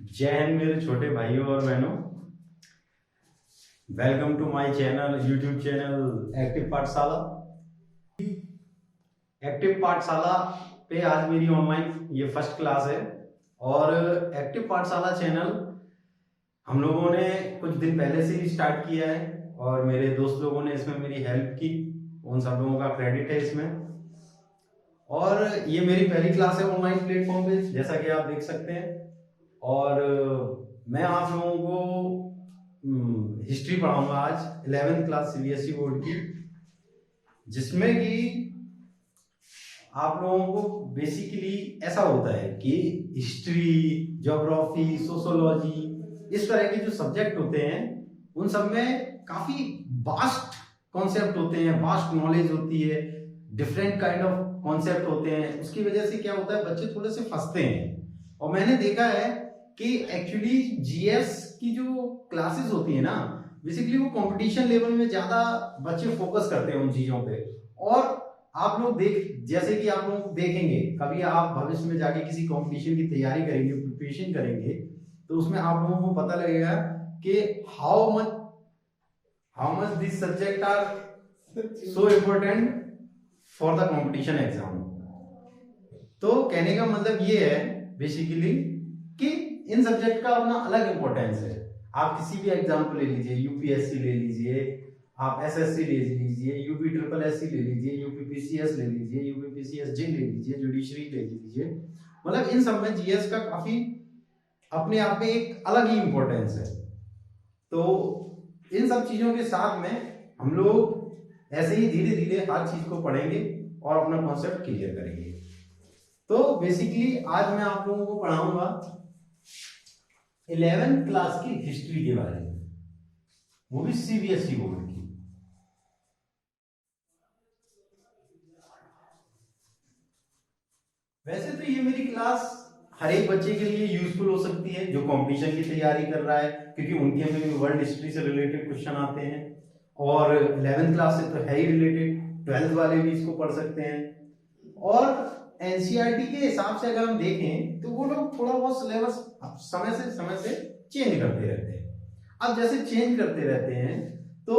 जय हिंद मेरे छोटे भाइयों और बहनों। Welcome to my channel, YouTube channel active Pathshala. Active Pathshala पे आज मेरी ऑनलाइन ये फर्स्ट क्लास है। और एक्टिव पाठशाला चैनल हम लोगों ने कुछ दिन पहले से ही स्टार्ट किया है और मेरे दोस्त लोगों ने इसमें मेरी हेल्प की। उन सब लोगों का क्रेडिट है इसमें। और ये मेरी पहली क्लास है ऑनलाइन प्लेटफॉर्म पे, जैसा कि आप देख सकते हैं। और मैं आप लोगों को हिस्ट्री पढ़ाऊंगा आज 11th क्लास सीबीएसई बोर्ड की, जिसमें कि आप लोगों को बेसिकली ऐसा होता है कि हिस्ट्री, ज्योग्राफी, सोशोलॉजी, इस तरह के जो सब्जेक्ट होते हैं उन सब में काफी वास्ट कॉन्सेप्ट होते हैं, वास्ट नॉलेज होती है, डिफरेंट काइंड ऑफ कॉन्सेप्ट होते हैं। उसकी वजह से क्या होता है, बच्चे थोड़े से फंसते हैं। और मैंने देखा है कि एक्चुअली जीएस की जो क्लासेस होती है ना, बेसिकली वो कंपटीशन लेवल में ज्यादा बच्चे फोकस करते हैं उन चीजों पे। और आप लोग जैसे कि आप लोग देखेंगे, कभी आप भविष्य में जाके किसी कंपटीशन की तैयारी करेंगे, प्रिपरेशन करेंगे, तो उसमें आप लोगों को पता लगेगा कि how much this subject are so important for the competition exam. तो कहने का मतलब ये है बेसिकली कि इन सब्जेक्ट का अपना अलग इंपॉर्टेंस है। आप किसी भी एग्जाम को ले लीजिए, यूपीएससी ले लीजिए, आप एसएससी ले लीजिए, यूपी ट्रिपल एससी ले लीजिए, यूपीपीसीएस ले लीजिए, यूपीपीसीएस जी ले लीजिए, जुडिशरी ले लीजिए। मतलब इन सब में जीएस का काफी अपने आप में एक अलग ही इंपॉर्टेंस है। तो इन सब चीजों के साथ में हम लोग ऐसे ही धीरे धीरे हर चीज को पढ़ेंगे और अपना कॉन्सेप्ट क्लियर करेंगे। तो बेसिकली आज मैं आप लोगों को पढ़ाऊंगा 11th क्लास की हिस्ट्री के बारे में, वो भी सीबीएसई बोर्ड की। वैसे तो ये मेरी क्लास हर एक बच्चे के लिए यूजफुल हो सकती है जो कंपटीशन की तैयारी कर रहा है, क्योंकि उनके में भी वर्ल्ड हिस्ट्री से रिलेटेड क्वेश्चन आते हैं। और 11th क्लास से तो है ही रिलेटेड, 12th वाले भी इसको पढ़ सकते हैं। और एनसीईआरटी के हिसाब से अगर हम देखें तो वो लोग थोड़ा बहुत सिलेबस समय से चेंज करते रहते हैं। अब जैसे चेंज करते रहते हैं तो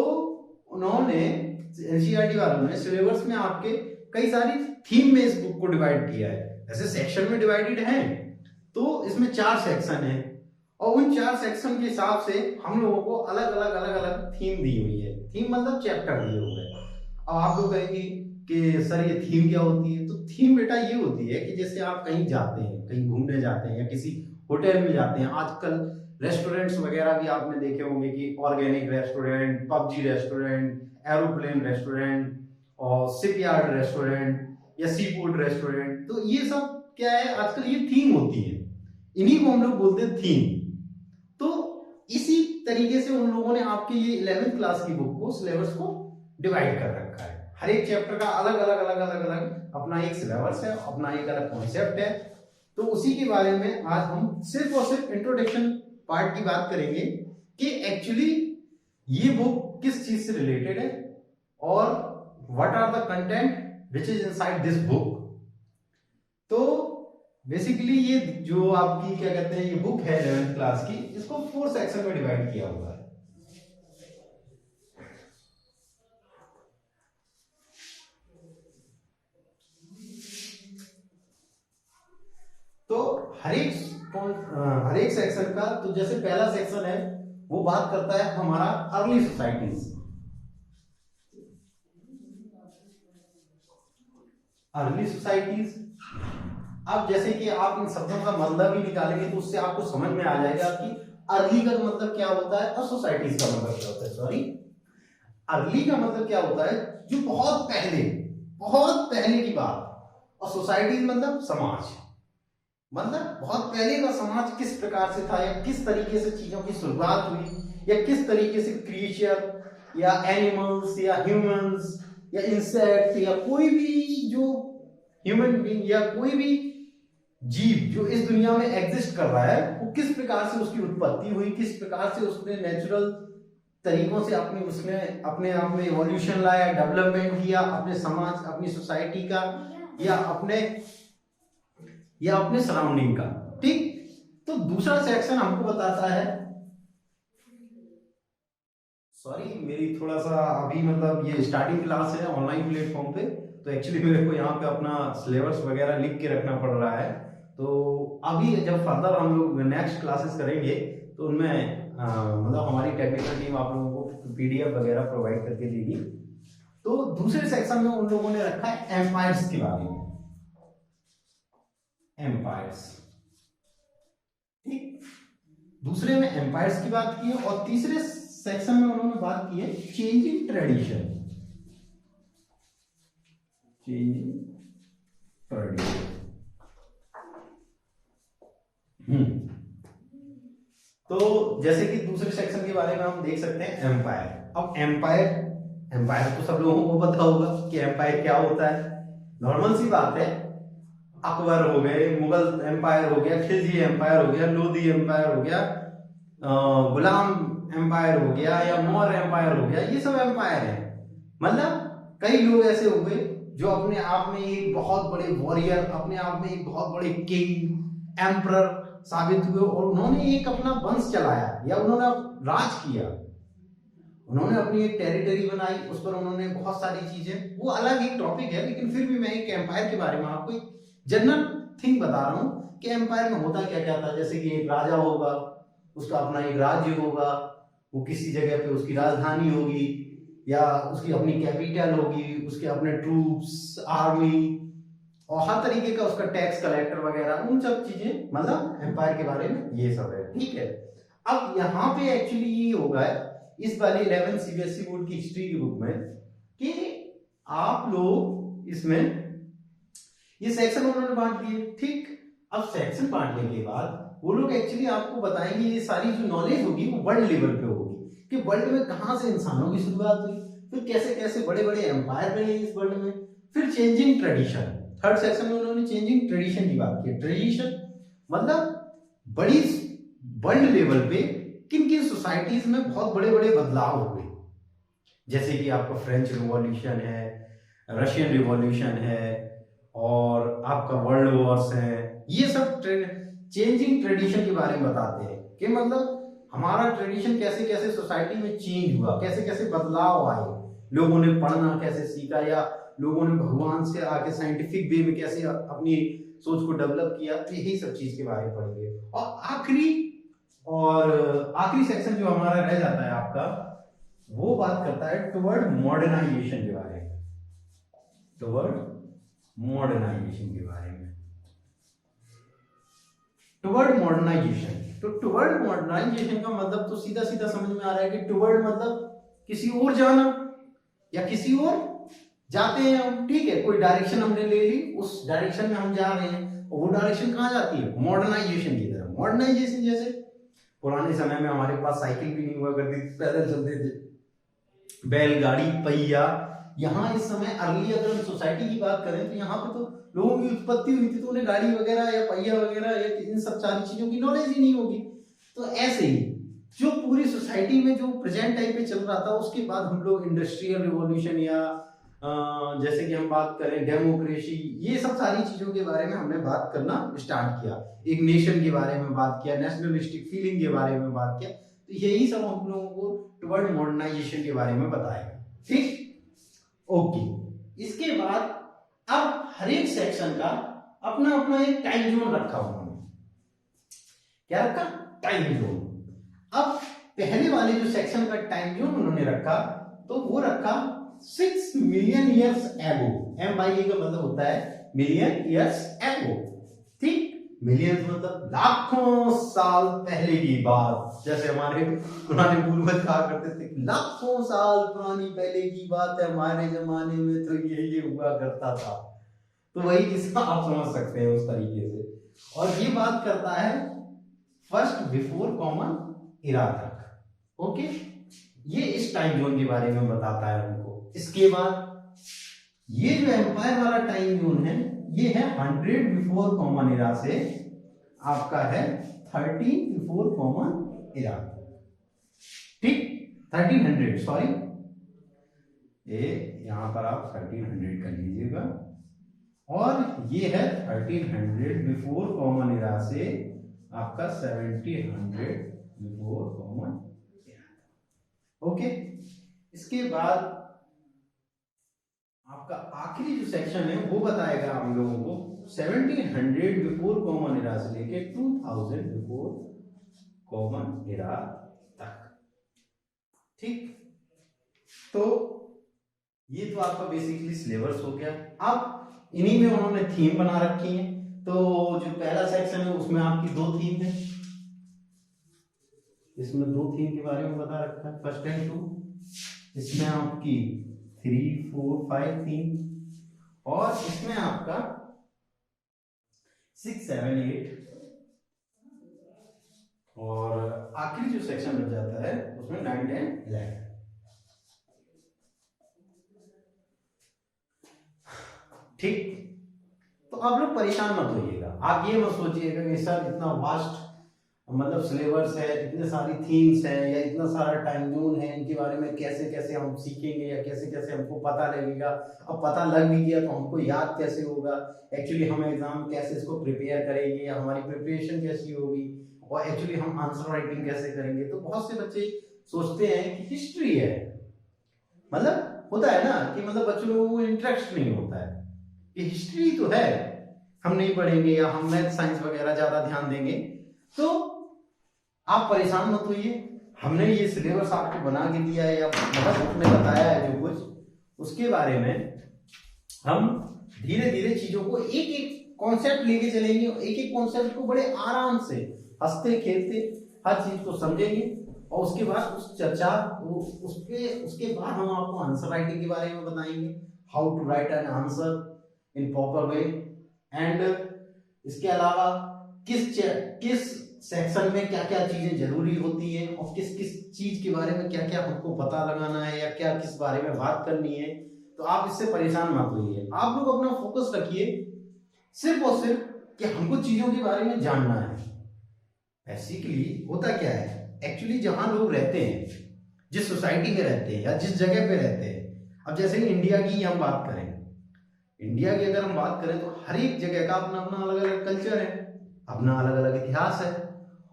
उन्होंने, एनसीईआरटी वालों ने सिलेबस में आपके कई सारी थीम में इस बुक को डिवाइड किया है। ऐसे सेक्शन में डिवाइडेड है, तो इसमें 4 सेक्शन है और उन 4 सेक्शन के हिसाब से हम लोगों को अलग अलग थीम दी हुई है। थीम मतलब चैप्टर दिए हुए हैं। अब आप लोग कहेंगे कि सर ये थीम क्या होती है? तो थीम बेटा ये होती है कि जैसे आप कहीं जाते हैं, कहीं घूमने जाते हैं या किसी होटल में जाते हैं। आजकल रेस्टोरेंट्स वगैरह भी आपने देखे होंगे कि organic restaurant, PUBG restaurant, aeroplane restaurant और शिपयार्ड रेस्टोरेंट या सी फूड रेस्टोरेंट। तो ये सब क्या है, आजकल ये थीम होती है, इन्हीं को हम लोग बोलते हैं थीम। तो इसी तरीके से उन लोगों ने आपके ये 11th क्लास की बुक को, सिलेबस को डिवाइड कर रखा है। हर एक चैप्टर का अलग अलग अपना एक सिलेबस है, अपना एक अलग कॉन्सेप्ट है। तो उसी के बारे में आज हम सिर्फ और सिर्फ इंट्रोडक्शन पार्ट की बात करेंगे कि एक्चुअली ये बुक किस चीज से रिलेटेड है और what are the content which is inside this book. तो बेसिकली ये जो आपकी क्या कहते हैं, ये बुक है 11th क्लास की, इसको 4 सेक्शन में डिवाइड किया हुआ है। तो हर एक सेक्शन का, तो जैसे पहला सेक्शन है वो बात करता है हमारा अर्ली सोसाइटीज। अर्ली सोसाइटीज, अब जैसे कि आप इन शब्दों का मतलब ही निकालेंगे तो उससे आपको समझ में आ जाएगा कि अर्ली का मतलब क्या होता है और सोसाइटीज का मतलब क्या होता है। सॉरी, अर्ली का मतलब क्या होता है, जो बहुत पहले की बात। और सोसाइटीज मतलब समाज, मतलब बहुत पहले का समाज किस प्रकार से था या किस तरीके से चीजों की शुरुआत हुई या किस तरीके से क्रिएचर या एनिमल्स या ह्यूमंस या इंसेक्ट या कोई भी जो ह्यूमन बीइंग या कोई भी जीव जो इस दुनिया में एग्जिस्ट कर रहा है, वो किस प्रकार से उसकी उत्पत्ति हुई, किस प्रकार से उसने नेचुरल तरीकों से उसने अपने आप में इवोल्यूशन लाया, डेवलपमेंट किया अपने समाज, अपनी सोसाइटी का या अपने सराउंडिंग का। ठीक, तो दूसरा सेक्शन हमको बताता है, सॉरी मेरी थोड़ा सा अभी मतलब ये स्टार्टिंग क्लास है ऑनलाइन प्लेटफॉर्म पे, तो एक्चुअली मेरे को यहाँ पे अपना सिलेबस वगैरह लिख के रखना पड़ रहा है। तो अभी जब फर्दर हम लोग नेक्स्ट क्लासेस करेंगे तो उनमें मतलब हमारी टेक्निकल टीम आप लोगों को पीडीएफ वगैरह प्रोवाइड करके देगी। तो दूसरे सेक्शन में उन लोगों ने रखा है एम्पायर्स के बारे में, एम्पायर्स, ठीक। दूसरे में एम्पायर्स की बात की है और तीसरे सेक्शन में उन्होंने बात की है चेंजिंग ट्रेडिशन, चेंजिंग ट्रेडिशन। तो जैसे कि दूसरे सेक्शन के बारे में हम देख सकते हैं एम्पायर। अब एम्पायर तो सब लोगों को पता होगा कि एम्पायर क्या होता है, नॉर्मल सी बात है। अकबर हो गए, मुगल एम्पायर हो गया, खिलजी एम्पायर हो गया, लोधी एम्पायर हो गया, गुलाम एम्पायर हो गया या मौर्य एम्पायर हो गया, ये सब एम्पायर है। मतलब कई लोग ऐसे हो गए जो अपने आप में एक बहुत बड़े वॉरियर, अपने आप में एक बहुत बड़े किंग एम्परर साबित हुए और उन्होंने एक अपना वंश चलाया या उन्होंने राज किया, उन्होंने अपनी एक टेरिटरी बनाई, उस पर उन्होंने बहुत सारी चीजें, वो अलग एक टॉपिक है, लेकिन फिर भी मैं एक एम्पायर के बारे में आपको एक जनरल थिंग बता रहा हूँ कि एम्पायर में होता क्या क्या था। जैसे कि एक राजा होगा, उसका अपना एक राज्य होगा, वो किसी जगह पे उसकी राजधानी होगी या उसकी अपनी कैपिटल होगी, उसके अपने ट्रूप्स, आर्मी और हर तरीके का उसका टैक्स कलेक्टर वगैरह, उन सब चीजें, मतलब एम्पायर के बारे में ये सब है, ठीक है। अब यहाँ पे एक्चुअली ये होगा इस वाली 11 सीबीएसई बोर्ड की हिस्ट्री की बुक में कि आप लोग इसमें ये सेक्शन उन्होंने बांट दिए, ठीक। अब सेक्शन बांटने के बाद वो लोग एक्चुअली आपको बताएंगे, ये सारी जो नॉलेज होगी वो वर्ल्ड लेवल पे होगी कि वर्ल्ड में कहां से इंसानों की शुरुआत हुई, फिर कैसे कैसे बड़े बड़े एम्पायर बने इस वर्ल्ड में, फिर चेंजिंग ट्रेडिशन। थर्ड सेक्शन में उन्होंने चेंजिंग ट्रेडिशन की बात की। ट्रेडिशन मतलब बड़ी वर्ल्ड लेवल पे किन किन सोसाइटीज में बहुत बड़े बड़े बदलाव हुए, जैसे कि आपका फ्रेंच रिवॉल्यूशन है, रशियन रिवॉल्यूशन है और आपका वर्ल्ड वॉर्स है, ये सब चेंजिंग ट्रेडिशन के बारे में बताते हैं कि मतलब हमारा ट्रेडिशन कैसे कैसे सोसाइटी में चेंज हुआ, कैसे कैसे बदलाव आए, लोगों ने पढ़ना कैसे सीखा या लोगों ने भगवान से आके साइंटिफिक वे में कैसे अपनी सोच को डेवलप किया, तो यही सब चीज के बारे में पढ़ेंगे। और आखिरी सेक्शन जो हमारा रह जाता है आपका, वो बात करता है टुवर्ड मॉडर्नाइजेशन के बारे में, टुवर्ड मॉडर्नाइजेशन के बारे में। टुवर्ड मॉडर्नाइजेशन, तो टुवर्ड मॉडर्नाइजेशन का मतलब तो सीधा सीधा समझ में आ रहा है कि टुवर्ड मतलब किसी और जाना या किसी और जाते हैं हम, ठीक है, कोई डायरेक्शन हमने ले ली, उस डायरेक्शन में हम जा रहे हैं और वो डायरेक्शन कहाँ जाती है, मॉडर्नाइजेशन की तरफ। मॉडर्नाइजेशन जैसे पुराने समय में हमारे पास साइकिल भी नहीं हुआ करती, पैदल चलते थे, बैलगाड़ी, पहिया। यहाँ इस समय अर्ली अगर हम सोसाइटी की बात करें तो यहाँ पे तो लोगों की उत्पत्ति हुई थी, तो उन्हें गाड़ी वगैरह या पहिया वगैरह या इन सब सारी चीजों की नॉलेज ही नहीं होगी। तो ऐसे ही जो पूरी सोसाइटी में जो प्रेजेंट टाइम पे चल रहा था, उसके बाद हम लोग इंडस्ट्रियल रिवॉल्यूशन या जैसे कि हम बात करें डेमोक्रेसी, ये सब सारी चीजों के बारे में हमने बात करना स्टार्ट किया, एक नेशन के बारे में बात किया, नेशनलिस्टिक फीलिंग के बारे में बात किया। तो यही सब हम लोगों को टुवर्ड मॉडर्नाइजेशन के बारे में बताएगा, ठीक, ओके। इसके बाद अब हर एक सेक्शन का अपना अपना एक टाइम जोन रखा उन्होंने, क्या रखा, टाइम जोन। अब पहले वाले जो सेक्शन का टाइम जोन उन्होंने रखा, तो वो रखा 6 मिलियन ईयर्स एगो। MIE का मतलब होता है मिलियन ईयर्स एगो, ठीक। मिलियन मतलब लाखों साल पहले की बात, जैसे हमारे पुराने पूर्वज कहा करते थे, लाखों साल पुरानी पहले की बात है, हमारे जमाने में तो ये हुआ करता था। तो वही किस्सा आप समझ सकते हैं उस तरीके से। और ये बात करता है फर्स्ट बिफोर कॉमन इरा तक, ओके। ये इस टाइम जोन के बारे में बताता है हमको। इसके बाद ये जो एम्पायर वाला टाइम जोन है, ये है 100 बिफोर कॉमन इरा से आपका है 30 बिफोर कॉमन इरा, ठीक। 1300, सॉरी, ये यहां पर आप 1300 कर लीजिएगा, और ये है 1300 बिफोर कॉमन इरा से आपका 1700 बिफोर कॉमन। ओके, इसके बाद आपका आखिरी जो सेक्शन है वो बताएगा हम लोगों को 1700 बिफोर कॉमन एरा से लेके 2000 बिफोर कॉमन एरा तक। ठीक, तो ये तो आपका बेसिकली सिलेबस हो गया। अब इन्हीं में उन्होंने थीम बना रखी है। तो जो पहला सेक्शन है उसमें आपकी 2 थीम है, इसमें 2 थीम के बारे में बता रखा है, फर्स्ट एंड 2। इसमें आपकी 3, 4, 5 थीम, और इसमें आपका 6, 7, 8, और आखिरी जो सेक्शन बच जाता है उसमें 9, 10, 11। ठीक, तो आप लोग परेशान मत होइएगा, आप ये मत सोचिएगा कि सर इतना वास्ट मतलब सिलेबस है, इतने सारी थीम्स हैं या इतना सारा टाइम जोन है, इनके बारे में कैसे कैसे हम सीखेंगे या कैसे कैसे हमको पता लगेगा। अब पता लग भी गया तो हमको याद कैसे होगा, एक्चुअली हम एग्जाम कैसे इसको प्रिपेयर करेंगे या हमारी प्रिपरेशन कैसी होगी, और एक्चुअली हम आंसर राइटिंग कैसे करेंगे। तो बहुत से बच्चे सोचते हैं कि हिस्ट्री है, मतलब होता है ना कि मतलब बच्चों लोगों को इंटरेस्ट नहीं होता है कि हिस्ट्री तो है, हम नहीं पढ़ेंगे या हम मैथ साइंस वगैरह ज्यादा ध्यान देंगे। तो आप परेशान मत होइए, हमने ये सिलेबस आपको बना के दिया है या मतलब उसमें बताया है जो कुछ, उसके बारे में हम धीरे धीरे चीजों को एक एक कॉन्सेप्ट लेके चलेंगे, एक एक कॉन्सेप्ट को बड़े आराम से हंसते खेलते हर चीज को समझेंगे, और उसके बाद उस चर्चा उसके बाद हम आपको आंसर राइटिंग के बारे में बताएंगे, how to write an answer in proper way, and इसके अलावा किस सेक्शन में क्या क्या चीजें जरूरी होती है और किस किस चीज के बारे में क्या क्या हमको पता लगाना है या क्या किस बारे में बात करनी है। तो आप इससे परेशान मत होइए, आप लोग अपना फोकस रखिए सिर्फ और सिर्फ कि हमको चीजों के बारे में जानना है। बेसिकली होता क्या है, एक्चुअली जहां लोग रहते हैं, जिस सोसाइटी में रहते हैं या जिस जगह पे रहते हैं, अब जैसे इंडिया की हम बात करें, इंडिया की अगर हम बात करें तो हर एक जगह का अपना अपना अलग अलग कल्चर है, अपना अलग अलग इतिहास है,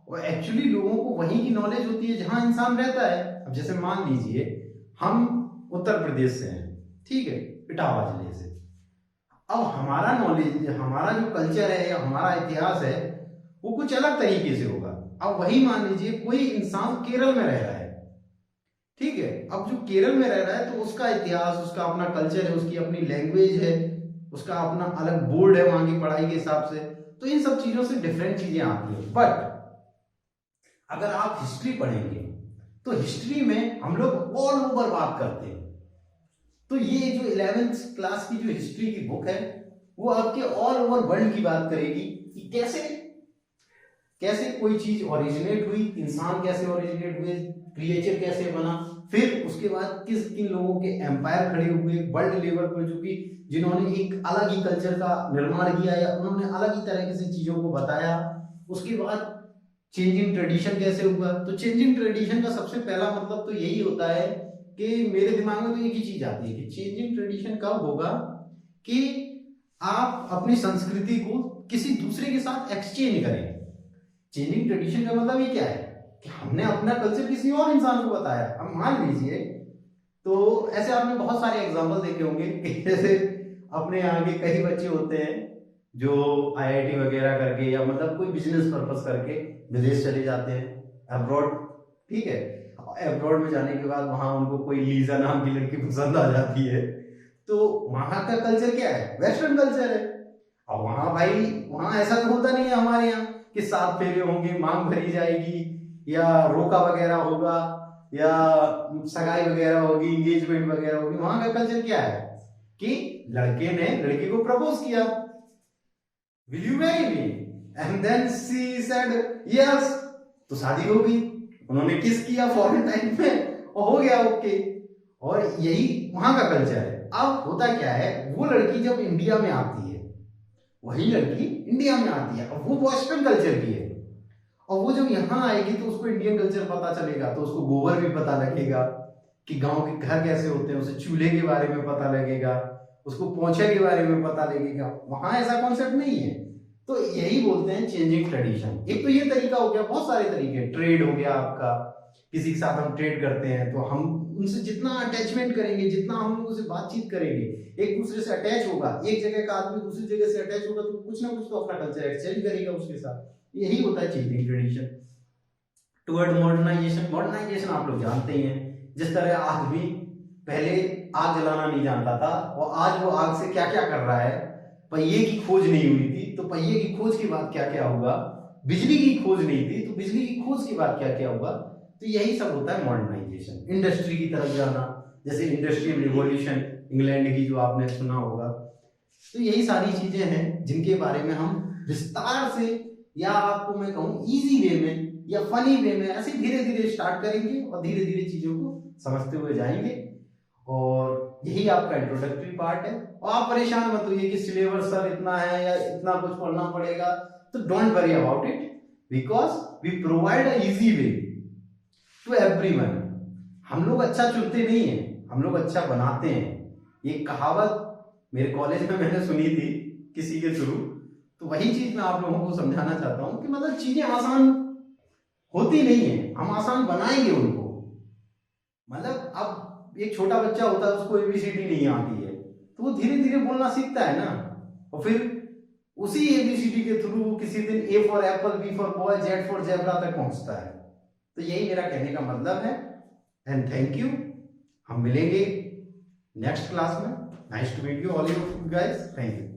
और एक्चुअली लोगों को वहीं की नॉलेज होती है जहां इंसान रहता है। अब जैसे मान लीजिए हम उत्तर प्रदेश से हैं, ठीक है, इटावा जिले से, अब हमारा नॉलेज, हमारा जो कल्चर है या हमारा इतिहास है वो कुछ अलग तरीके से होगा। अब वही मान लीजिए कोई इंसान केरल में रह रहा है, ठीक है, अब जो केरल में रह रहा है तो उसका इतिहास, उसका अपना कल्चर है, उसकी अपनी लैंग्वेज है, उसका अपना अलग बोर्ड है वहां की पढ़ाई के हिसाब से, तो इन सब चीजों से डिफरेंट चीजें आती है। बट अगर आप हिस्ट्री पढ़ेंगे तो हिस्ट्री में हम लोग ऑल ओवर बात करते हैं। तो ये जो 11th क्लास की जो हिस्ट्री की बुक है वो आपके ऑल ओवर वर्ल्ड की बात करेगी कि कैसे कैसे कोई चीज ओरिजिनेट हुई, इंसान कैसे ओरिजिनेट हुए, क्रिएचर कैसे बना, फिर उसके बाद किस किन लोगों के एम्पायर खड़े हुए वर्ल्ड लेवल पर, जो कि जिन्होंने एक अलग ही कल्चर का निर्माण किया या उन्होंने अलग ही तरीके से चीजों को बताया। उसके बाद चेंजिंग ट्रेडिशन कैसे हुआ। तो चेंजिंग ट्रेडिशन का सबसे पहला मतलब तो यही होता है कि मेरे दिमाग में तो एक ही चीज आती है कि चेंजिंग ट्रेडिशन कब होगा कि आप अपनी संस्कृति को किसी दूसरे के साथ एक्सचेंज करें। चेंजिंग ट्रेडिशन का मतलब ये क्या है कि हमने अपना कल्चर किसी और इंसान को बताया। अब मान लीजिए, तो ऐसे आपने बहुत सारे एग्जांपल देखे होंगे कि जैसे अपने यहाँ के कई बच्चे होते हैं जो आईआईटी वगैरह करके या मतलब कोई बिजनेस पर्पस करके विदेश चले जाते हैं, अब्रॉड, ठीक है, अब्रॉड में जाने के बाद वहां उनको कोई लीजा नाम की लड़की पसंद आ जाती है, तो वहां का कल्चर क्या है, वेस्टर्न कल्चर है। अब वहां भाई वहां ऐसा तो होता नहीं है हमारे यहाँ कि 7 फेरे होंगे, मांग भरी जाएगी या रोका वगैरह होगा या सगाई वगैरह होगी, एंगेजमेंट वगैरह होगी। वहां का कल्चर क्या है कि लड़के ने लड़की को प्रपोज किया, will you marry me, and then she said yes, तो शादी हो गई, उन्होंने किस किया फॉरेन टाइम में और हो गया ओके। और यही वहां का कल्चर है। अब होता क्या है, वो लड़की जब इंडिया में आती है, वही लड़की इंडिया में आती है, अब वो वेस्टर्न कल्चर की है, और वो जब यहाँ आएगी तो उसको इंडियन कल्चर पता चलेगा, तो उसको गोबर भी पता लगेगा कि गांव के घर कैसे होते हैं, उसे चूल्हे के बारे में पता लगेगा, उसको पोंछे के बारे में पता लगेगा। वहां ऐसा कॉन्सेप्ट नहीं है, तो यही बोलते हैं चेंजिंग ट्रेडिशन। एक तो ये तरीका हो गया, बहुत सारे तरीके, ट्रेड हो गया आपका, किसी के साथ हम ट्रेड करते हैं तो हम उनसे जितना अटैचमेंट करेंगे, जितना हम उनसे बातचीत करेंगे, एक दूसरे से अटैच होगा, एक जगह का आदमी दूसरी जगह से अटैच होगा तो कुछ ना कुछ तो अपना कल्चर एक्सचेंज करेगा उसके साथ। यही होता है changing tradition. Toward modernisation, modernisation आप लोग जानते ही हैं, जिस तरह आग भी पहले आग जलाना नहीं जानता था और आज वो आग से क्या क्या कर रहा है। पहिए की खोज नहीं हुई थी तो पहिए की खोज के बाद क्या क्या होगा, बिजली की खोज नहीं थी तो बिजली की खोज के बाद क्या क्या होगा। तो यही सब होता है मॉडर्नाइजेशन। इंडस्ट्री की तरफ जाना, जैसे इंडस्ट्रियल रिवॉल्यूशन इंग्लैंड की जो आपने सुना होगा। तो यही सारी चीजें हैं जिनके बारे में हम विस्तार से, या आपको मैं कहूँ इजी वे में या फनी वे में, ऐसे धीरे धीरे स्टार्ट करेंगे और धीरे धीरे चीजों को समझते हुए जाएंगे। और यही आपका इंट्रोडक्टरी पार्ट है। और आप परेशान मत होइए कि सिलेबस सर इतना है या इतना कुछ पढ़ना पड़ेगा, तो don't worry about it, because we provide a easy way to everyone. हम लोग अच्छा चुनते नहीं है, हम लोग अच्छा बनाते हैं। ये कहावत मेरे कॉलेज में मैंने सुनी थी किसी के थ्रू, तो वही चीज मैं आप लोगों को समझाना चाहता हूं कि मतलब चीजें आसान होती नहीं है, हम आसान बनाएंगे उनको। मतलब अब एक छोटा बच्चा होता है, उसको एबीसीडी नहीं आती है तो वो धीरे धीरे बोलना सीखता है ना, और फिर उसी एबीसीडी के थ्रू वो किसी दिन A for apple, B for boy, Z for zebra तक पहुंचता है। तो यही मेरा कहने का मतलब है। And thank you. हम मिलेंगे नेक्स्ट क्लास में। Nice to meet you all you guys. Thank you.